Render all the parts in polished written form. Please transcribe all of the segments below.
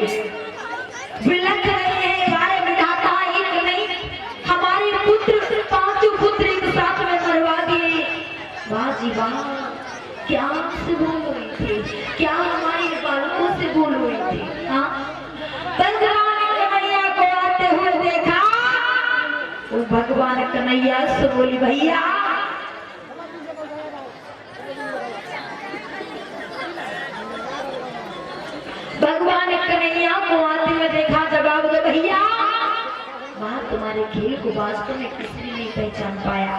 बिलख रहे हैं हमारे विधाता, एक नहीं हमारे पुत्र, पांचों पुत्र एक साथ में मरवा दिए। वाह जी वाह, क्या से बोल रहे थे, क्या हमारे बालकों से बोल रहे थे। हाँ, भगवान कन्हैया को आते हुए देखा, वो भगवान कन्हैया से बोली भैया भगवान कन्हैया को आते हुए देखा, जवाब दो भैया। वहां तुम्हारे खेल को वास्तव में किसी ने नहीं पहचान पाया।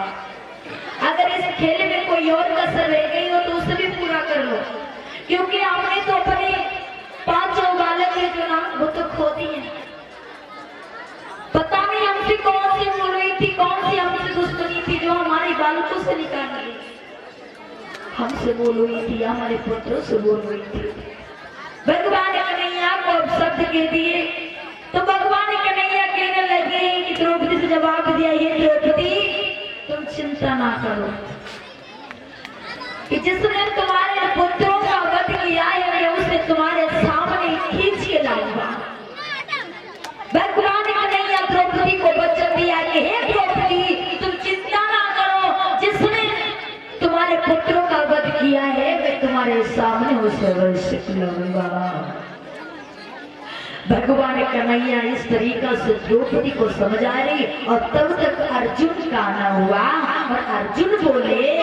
अगर इस खेल में कोई और कसर रह गई हो तो उसे भी पूरा कर लो, क्योंकि आपने तो अपने पांचों बालक के जो नाम वो तो खो दिए। पता नहीं हमसे कौन सी बोल रही थी, कौन सी हमसे दुश्मनी थी जो हमारे बालकों से निकाल ली। हमसे बोल रही थी, हमारे पुत्रों से बोल रही थी। भगवान कन्हैया को शब्द कह दिए तो भगवान कन्हैया कहने लगे कि द्रौपदी से जवाब दिया, ये द्रौपदी तुम चिंता ना करो कि जिसने तुम्हारे पुत्रों का वध किया है मैं उसे तुम्हारे सामने खींच के लाऊंगा। भगवान कन्हैया द्रौपदी को वचन दिया कि हे द्रौपदी तुम चिंता ना करो, जिसने तुम्हारे पुत्रों का वध किया है मैं तुम्हारे सामने उसे अवश्य लाऊंगा। भगवान कन्हैया इस तरीका से द्रौपदी को समझा रही और तब तक अर्जुन का आना हुआ और अर्जुन बोले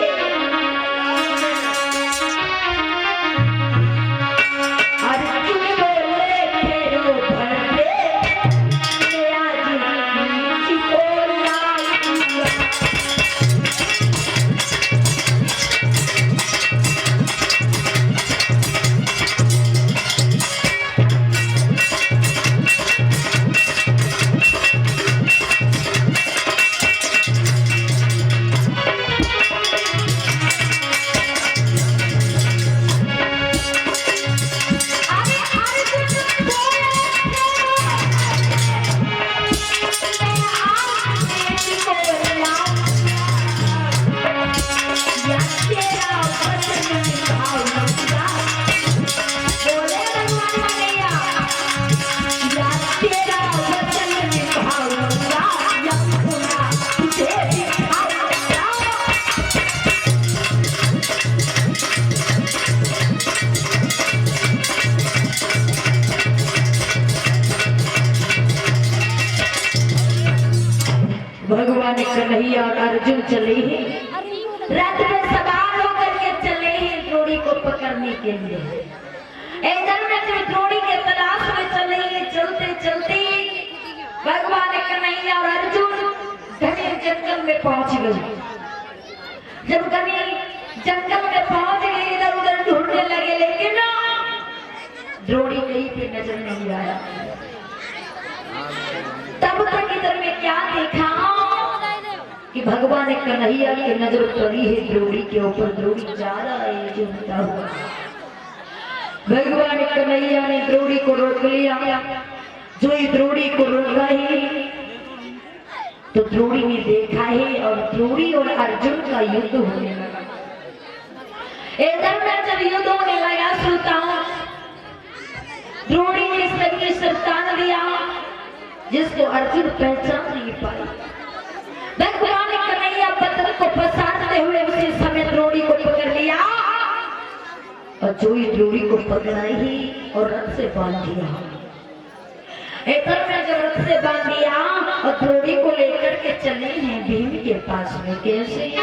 भगवान कन्हैया और अर्जुन चले हैं, रथ में सवार होकर के चले हैं द्रोणी को पकड़ने के लिए। इधर में जो द्रोणी के तलाश में चले हैं, चलते चलते भगवान कन्हैया और अर्जुन घने जंगल में पहुंच गए। जब घने जंगल में पहुंच गए इधर उधर ढूंढने लगे, लेकिन द्रोणी कहीं पे नजर नहीं आया। तब तक इधर में क्या देखा कि भगवान कन्हैया की नजर पड़ी है द्रोणी के ऊपर। द्रोणी जा रहा है झूमता हुआ। भगवान कन्हैया ने द्रोणी को रोक लिया। जो ही द्रोणी को रोका है तो द्रोणी ने देखा है और द्रोणी और अर्जुन का युद्ध होने लगा। इधर में जब युद्ध होने लगा श्रोताओं, द्रोणी ने सभी सरतान दिया जिसको अर्जुन पहचान नहीं पाई। भगवान कन्हैया पत्थर को पसारते हुए उसी समय द्रोणी को पकड़ लिया और जो ही द्रोणी को पकड़ा ही और रथ से बांध दिया। इधर में जब रथ से बांध दिया और द्रोणी को लेकर के चले हैं भीम के पास में। कैसे?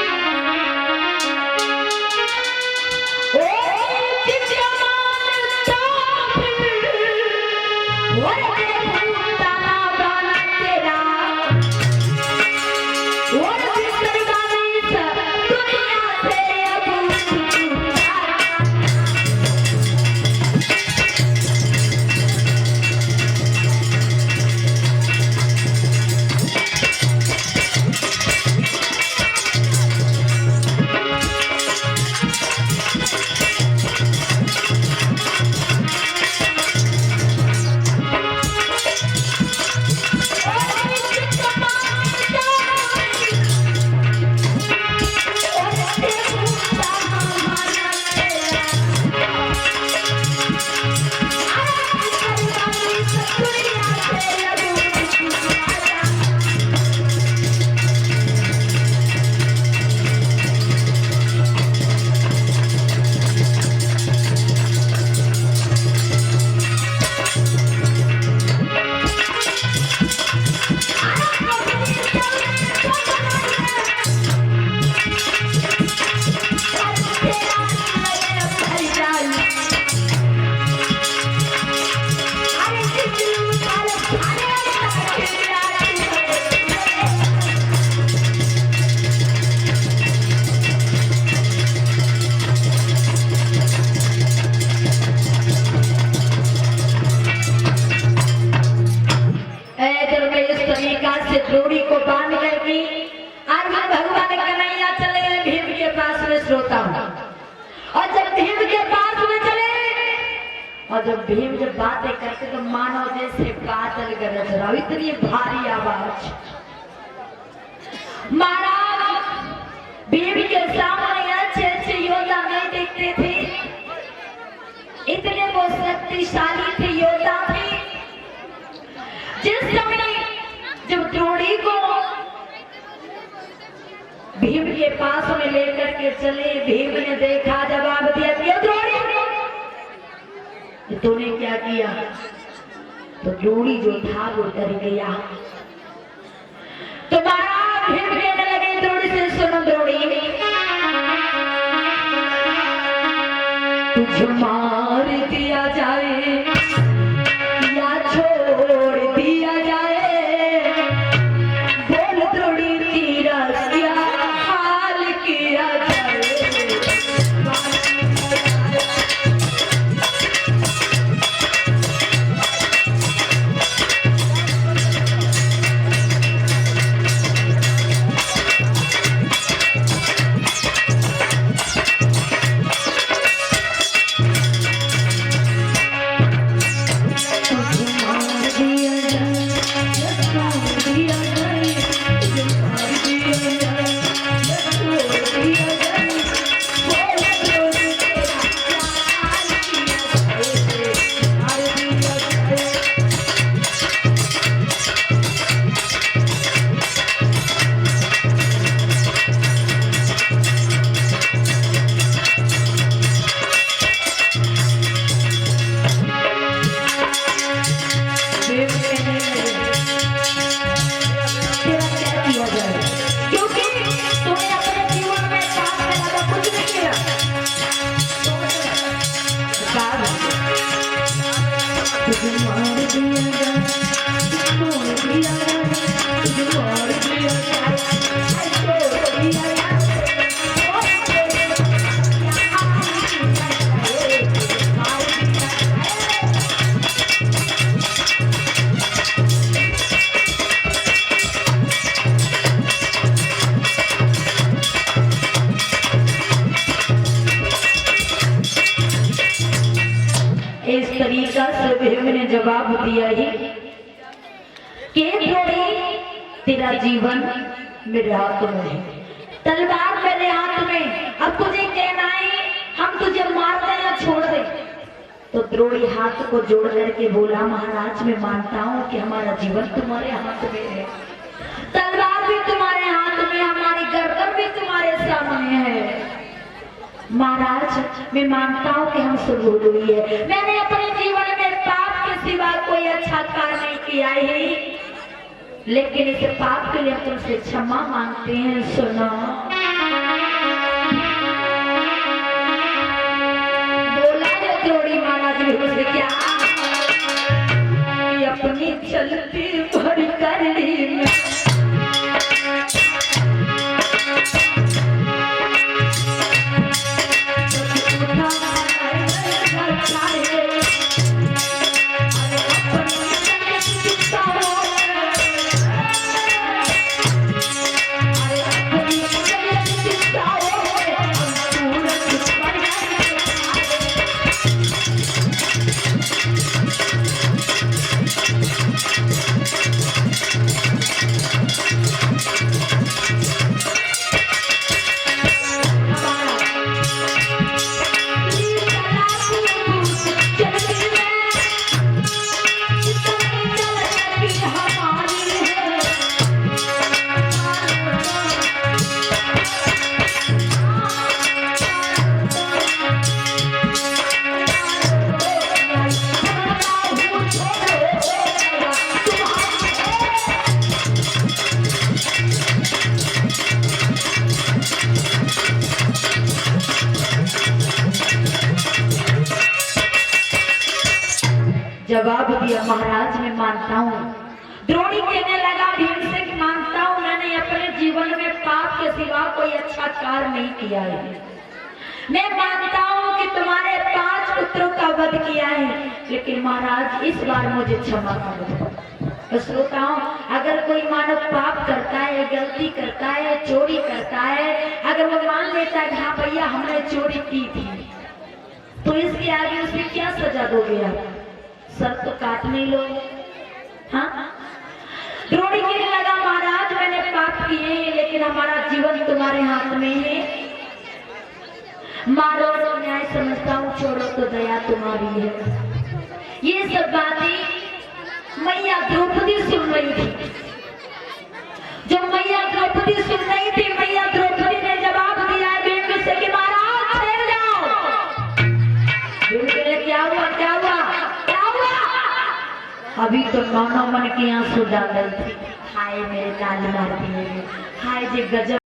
से द्रोणी को बांध करके अर्जुन भगवान कन्हैया चले गए भीम के पास में श्रोता हूं। और जब भीम के पास में चले और जब भीम जब बातें करते तो मानो जैसे बादल गरज रहा, इतनी भारी आवाज। महाराज भीम के सामने अच्छे अच्छे योद्धा नहीं देखते थे, इतने वो शक्तिशाली थे, योद्धा थे। जिस समय जब द्रोणी को भीम के पास में लेकर के चले, भीम ने देखा, जवाब दिया, द्रोणी तूने क्या किया? तो द्रोणी जो था वो डर गया। तो महाराज भीम कहने लगे द्रोणी से, सुनो द्रोणी, तुझे मार दिया जाए या छोड़ दिया जाए, बोल द्रोणी तेरा क्या हाल किया जाए। इस तरीका से भीम ने जवाब दिया ही कि द्रोणी तेरा जीवन मेरे हाथ में है, तलवार मेरे हाथ में, अब तुझे कहना है हम तुझे मार दें या छोड़ दें। तो द्रोणी हाथ को जोड़ करके बोला, महाराज मैं मानता हूँ कि हमारा जीवन तुम्हारे हाथ में है, तलवार भी तुम्हारे हाथ में, हमारी गर्दन भी तुम्हारे सामने है। महाराज मैं मानता हूँ कि हमसे भूल हुई है, मैंने अपने जीवन में पाप के सिवा कोई अच्छा कार्य नहीं किया है, लेकिन इस पाप के लिए हम तुमसे क्षमा मांगते हैं। सुनो, बोला जो द्रोणी महाराज ने क्या, अपनी चलती भरी करनी में जवाब दिया, महाराज मैं मानता हूँ। द्रोणी कहने लगा भीम से कि मानता हूँ मैंने अपने जीवन में पाप के सिवा कोई अच्छा कार्य नहीं किया है, मैं मानता हूँ कि तुम्हारे 5 पुत्रों का वध किया है, लेकिन महाराज इस बार मुझे क्षमा कर दो। श्रोताओं, अगर कोई मानव पाप करता है, गलती करता है, चोरी करता है, अगर वो मान लेता है हाँ भैया हमने चोरी की थी, तो इसके आगे उसे क्या सजा दोगे आप? सर तो काटने लो। हाँ, द्रोणी कहने लगा महाराज मैंने पाप किए लेकिन हमारा जीवन तुम्हारे हाथ में है, मारो तो न्याय समझता हूँ, छोड़ो तो दया तुम्हारी है। ये सब बातें मैया द्रौपदी सुन रही थी। जब मैया द्रौपदी सुन रही थी, मैया द्रौपदी ने जवाब दिया भीम से कि महाराज ठहर जाओ। भीम कहले क्या हुआ क्या हुआ क्या हुआ? अभी तो नौना मन के आंसू डाल रही थी। हाय मेरे लाल मारती है, हाय जे गजब